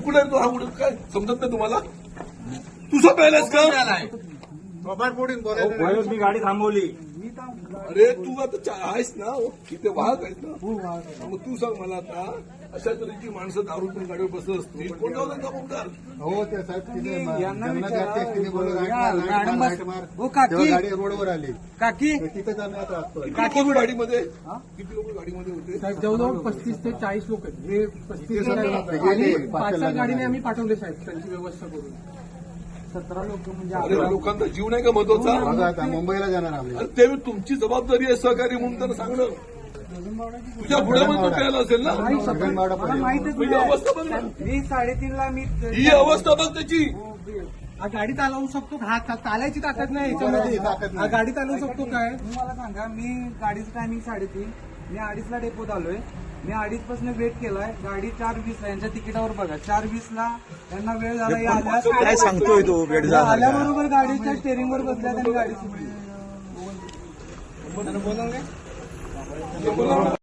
कुठे तो हा कुठे काय समजत नाही तुम्हाला? तुझं पहिलाच का? मी गाडी थांबवली. अरे तू आता आहेस ना, इथे वाहक आहेस ना, मग तू सांग मला आता अशा तऱ्हेची माणसं दारू पण गाडीवर बसत असतील, कोणता होता जबाबदार? हो ते साहेब गाडी रोडवर आली काकी तिथे जाण्यात किती लोक गाडीमध्ये होते? साहेब जवळजवळ 35 ते 40 लोक आहेत. हे 35 पाच गाडीने आम्ही पाठवले साहेब, त्यांची व्यवस्था करून 17 लोक म्हणजे अरे लोकांचा जीव नाही का महत्वाचा? मुंबईला जाणार आम्ही. अरे ते तुमची जबाबदारी आहे सहकारी म्हणून त्यांना सांगणं. तुझ्या पुढे पण तो प्यायला असेल ना? मला माहितच ही अवस्था बघ ना, मी 3:30ला मी ही अवस्था बघ त्याची. हा गाडी चालवू शकतो का? हा चालायची ताकद नाही याच्यामध्ये. हा गाडी चालवू शकतो काय? मला सांगा, मी गाडीचं टायमिंग 3:30, मी 2:30ला डेपोत आलोय. मी 2:30 पासून वेट केलाय. गाडी 4:20 यांच्या तिकिटावर बघा, 4:20ला त्यांना वेळ झाला. काय सांगतोय तो वेळ झाला आल्याबरोबर गाडीच्या स्टेअरिंगवर बसल्या आणि गाडी सुटली.